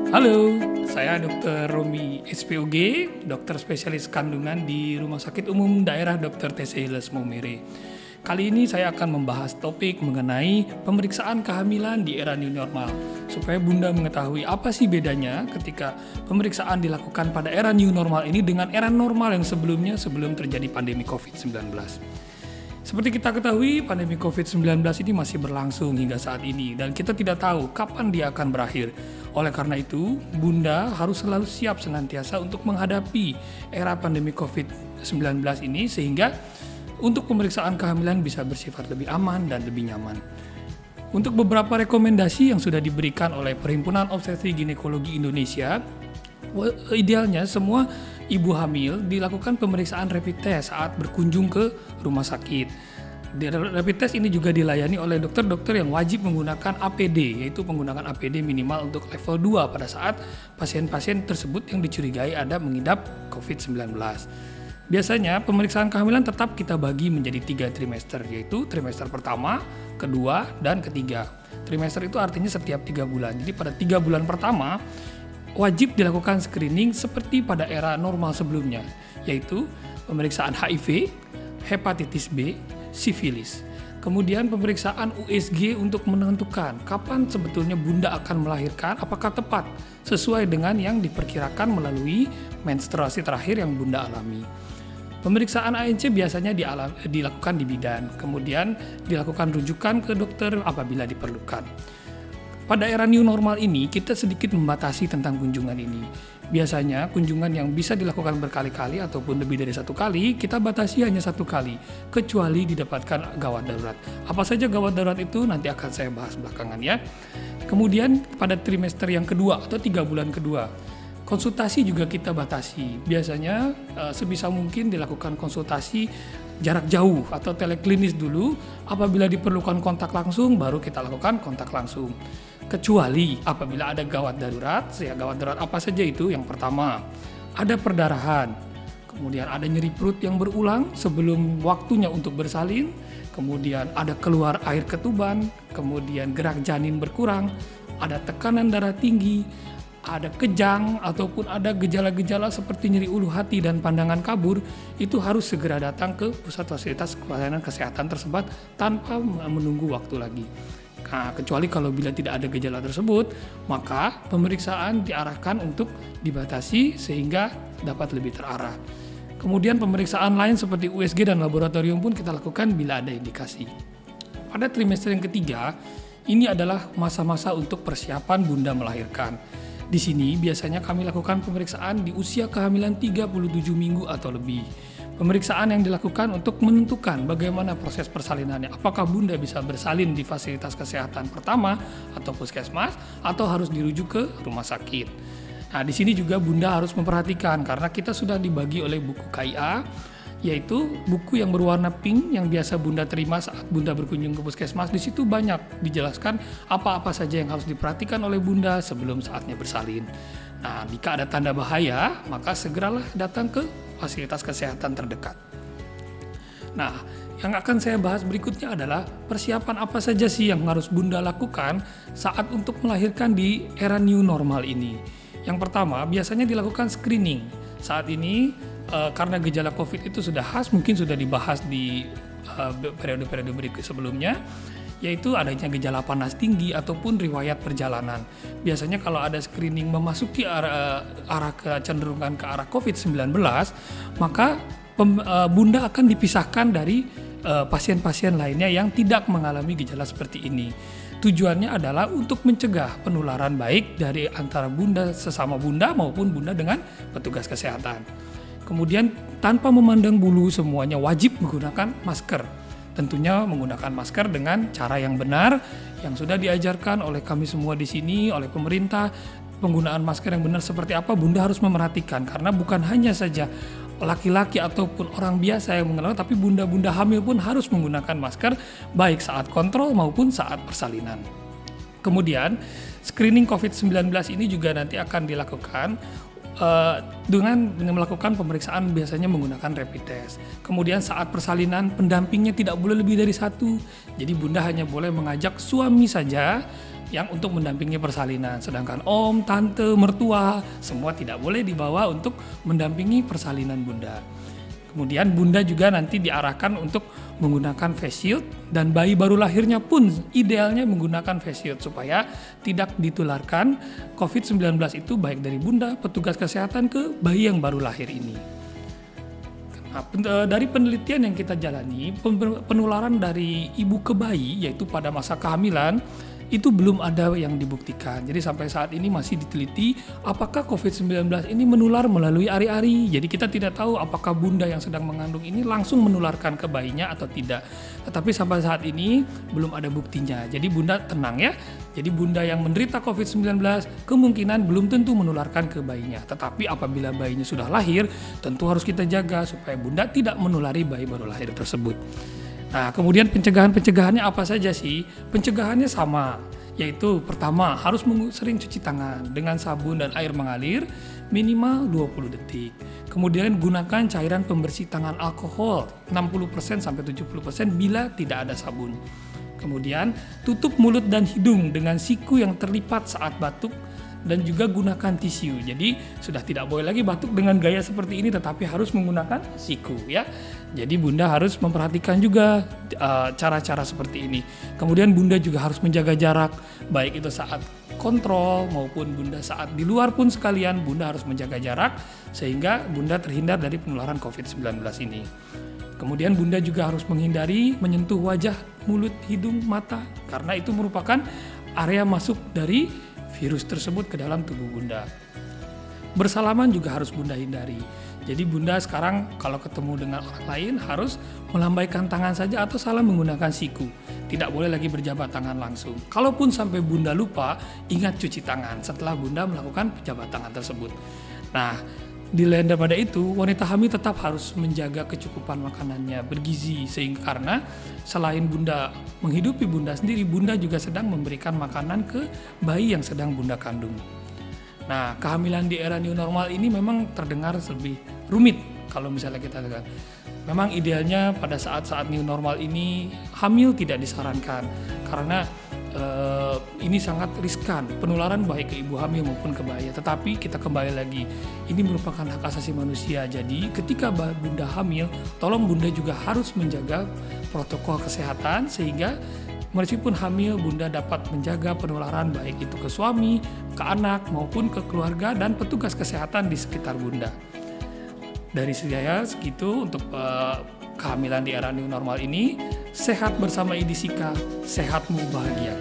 Halo, saya Dr. Romi SPOG, dokter spesialis kandungan di Rumah Sakit Umum Daerah Dr. T.C. Hiles Maumere. Kali ini saya akan membahas topik mengenai pemeriksaan kehamilan di era new normal, supaya Bunda mengetahui apa sih bedanya ketika pemeriksaan dilakukan pada era new normal ini dengan era normal yang sebelumnya sebelum terjadi pandemi COVID-19. Seperti kita ketahui, pandemi COVID-19 ini masih berlangsung hingga saat ini dan kita tidak tahu kapan dia akan berakhir. Oleh karena itu, Bunda harus selalu siap senantiasa untuk menghadapi era pandemi COVID-19 ini sehingga untuk pemeriksaan kehamilan bisa bersifat lebih aman dan lebih nyaman. Untuk beberapa rekomendasi yang sudah diberikan oleh Perhimpunan Obstetri Ginekologi Indonesia, idealnya semua ibu hamil dilakukan pemeriksaan rapid test saat berkunjung ke rumah sakit. Rapid test ini juga dilayani oleh dokter-dokter yang wajib menggunakan APD, yaitu menggunakan APD minimal untuk level 2 pada saat pasien-pasien tersebut yang dicurigai ada mengidap COVID-19. Biasanya pemeriksaan kehamilan tetap kita bagi menjadi 3 trimester, yaitu trimester pertama, kedua, dan ketiga. Trimester itu artinya setiap 3 bulan. Jadi pada 3 bulan pertama wajib dilakukan screening seperti pada era normal sebelumnya, yaitu pemeriksaan HIV, hepatitis B, sifilis. Kemudian pemeriksaan USG untuk menentukan kapan sebetulnya Bunda akan melahirkan, apakah tepat sesuai dengan yang diperkirakan melalui menstruasi terakhir yang Bunda alami. Pemeriksaan ANC biasanya dilakukan di bidan, kemudian dilakukan rujukan ke dokter apabila diperlukan. Pada era new normal ini, kita sedikit membatasi tentang kunjungan ini. Biasanya, kunjungan yang bisa dilakukan berkali-kali ataupun lebih dari 1 kali, kita batasi hanya 1 kali, kecuali didapatkan gawat darurat. Apa saja gawat darurat itu nanti akan saya bahas belakangan ya. Kemudian, pada trimester yang kedua atau 3 bulan kedua, konsultasi juga kita batasi. Biasanya, sebisa mungkin dilakukan konsultasi jarak jauh atau teleklinis dulu. Apabila diperlukan kontak langsung, baru kita lakukan kontak langsung. Kecuali apabila ada gawat darurat, ya gawat darurat apa saja itu? Yang pertama, ada perdarahan, kemudian ada nyeri perut yang berulang sebelum waktunya untuk bersalin, kemudian ada keluar air ketuban, kemudian gerak janin berkurang, ada tekanan darah tinggi, ada kejang, ataupun ada gejala-gejala seperti nyeri ulu hati dan pandangan kabur, itu harus segera datang ke pusat fasilitas pelayanan kesehatan tersebut tanpa menunggu waktu lagi. Nah, kecuali kalau bila tidak ada gejala tersebut, maka pemeriksaan diarahkan untuk dibatasi sehingga dapat lebih terarah. Kemudian pemeriksaan lain seperti USG dan laboratorium pun kita lakukan bila ada indikasi. Pada trimester yang ketiga, ini adalah masa-masa untuk persiapan Bunda melahirkan. Di sini biasanya kami lakukan pemeriksaan di usia kehamilan 37 minggu atau lebih. Pemeriksaan yang dilakukan untuk menentukan bagaimana proses persalinannya. Apakah Bunda bisa bersalin di fasilitas kesehatan pertama atau puskesmas atau harus dirujuk ke rumah sakit. Nah, di sini juga Bunda harus memperhatikan karena kita sudah dibagi oleh buku KIA, yaitu buku yang berwarna pink yang biasa Bunda terima saat Bunda berkunjung ke puskesmas. Di situ banyak dijelaskan apa-apa saja yang harus diperhatikan oleh Bunda sebelum saatnya bersalin. Nah, jika ada tanda bahaya, maka segeralah datang ke fasilitas kesehatan terdekat. Nah, yang akan saya bahas berikutnya adalah persiapan apa saja sih yang harus Bunda lakukan saat untuk melahirkan di era new normal ini. Yang pertama, biasanya dilakukan screening. Saat ini karena gejala COVID itu sudah khas, mungkin sudah dibahas di periode-periode berikut sebelumnya, yaitu adanya gejala panas tinggi ataupun riwayat perjalanan. Biasanya kalau ada screening memasuki arah kecenderungan ke arah COVID-19, maka Bunda akan dipisahkan dari pasien-pasien lainnya yang tidak mengalami gejala seperti ini. Tujuannya adalah untuk mencegah penularan baik dari antara Bunda sesama Bunda maupun Bunda dengan petugas kesehatan. Kemudian tanpa memandang bulu semuanya wajib menggunakan masker. Tentunya menggunakan masker dengan cara yang benar yang sudah diajarkan oleh kami semua di sini, oleh pemerintah. Penggunaan masker yang benar seperti apa Bunda harus memerhatikan karena bukan hanya saja laki-laki ataupun orang biasa yang mengenal, tapi bunda-bunda hamil pun harus menggunakan masker baik saat kontrol maupun saat persalinan. Kemudian screening COVID-19 ini juga nanti akan dilakukan dengan melakukan pemeriksaan biasanya menggunakan rapid test. Kemudian saat persalinan pendampingnya tidak boleh lebih dari 1. Jadi Bunda hanya boleh mengajak suami saja yang untuk mendampingi persalinan. Sedangkan om, tante, mertua semua tidak boleh dibawa untuk mendampingi persalinan bunda. Kemudian bunda juga nanti diarahkan untuk menggunakan face shield, dan bayi baru lahirnya pun idealnya menggunakan face shield supaya tidak ditularkan COVID-19 itu baik dari bunda, petugas kesehatan ke bayi yang baru lahir ini. Nah, dari penelitian yang kita jalani, penularan dari ibu ke bayi yaitu pada masa kehamilan itu belum ada yang dibuktikan. Jadi sampai saat ini masih diteliti apakah COVID-19 ini menular melalui ari-ari. Jadi kita tidak tahu apakah bunda yang sedang mengandung ini langsung menularkan ke bayinya atau tidak. Tetapi sampai saat ini belum ada buktinya. Jadi bunda tenang ya. Jadi bunda yang menderita COVID-19 kemungkinan belum tentu menularkan ke bayinya. Tetapi apabila bayinya sudah lahir, tentu harus kita jaga supaya bunda tidak menulari bayi baru lahir tersebut. Nah, kemudian pencegahannya apa saja sih? Pencegahannya sama, yaitu pertama harus sering cuci tangan dengan sabun dan air mengalir minimal 20 detik. Kemudian gunakan cairan pembersih tangan alkohol 60% sampai 70% bila tidak ada sabun. Kemudian tutup mulut dan hidung dengan siku yang terlipat saat batuk dan juga gunakan tisu. Jadi sudah tidak boleh lagi batuk dengan gaya seperti ini, tetapi harus menggunakan siku ya. Jadi bunda harus memperhatikan juga cara-cara seperti ini. Kemudian bunda juga harus menjaga jarak, baik itu saat kontrol maupun bunda saat di luar pun sekalian bunda harus menjaga jarak sehingga bunda terhindar dari penularan COVID-19 ini. Kemudian bunda juga harus menghindari menyentuh wajah, mulut, hidung, mata karena itu merupakan area masuk dari virus tersebut ke dalam tubuh bunda. Bersalaman juga harus bunda hindari. Jadi bunda sekarang kalau ketemu dengan orang lain harus melambaikan tangan saja atau salam menggunakan siku. Tidak boleh lagi berjabat tangan langsung. Kalaupun sampai bunda lupa, ingat cuci tangan setelah bunda melakukan jabat tangan tersebut. Nah, di lain daripada itu, wanita hamil tetap harus menjaga kecukupan makanannya bergizi sehingga karena selain bunda menghidupi bunda sendiri, bunda juga sedang memberikan makanan ke bayi yang sedang bunda kandung. Nah, kehamilan di era new normal ini memang terdengar lebih rumit kalau misalnya kita lihat. Memang idealnya pada saat-saat new normal ini hamil tidak disarankan karena ini sangat riskan penularan baik ke ibu hamil maupun ke bayi. Tetapi kita kembali lagi, ini merupakan hak asasi manusia. Jadi ketika bunda hamil, tolong bunda juga harus menjaga protokol kesehatan sehingga meskipun hamil, bunda dapat menjaga penularan baik itu ke suami, ke anak, maupun ke keluarga dan petugas kesehatan di sekitar bunda. Dari saya segitu untuk kehamilan di era new normal ini. Sehat bersama Idisika, sehatmu bahagia.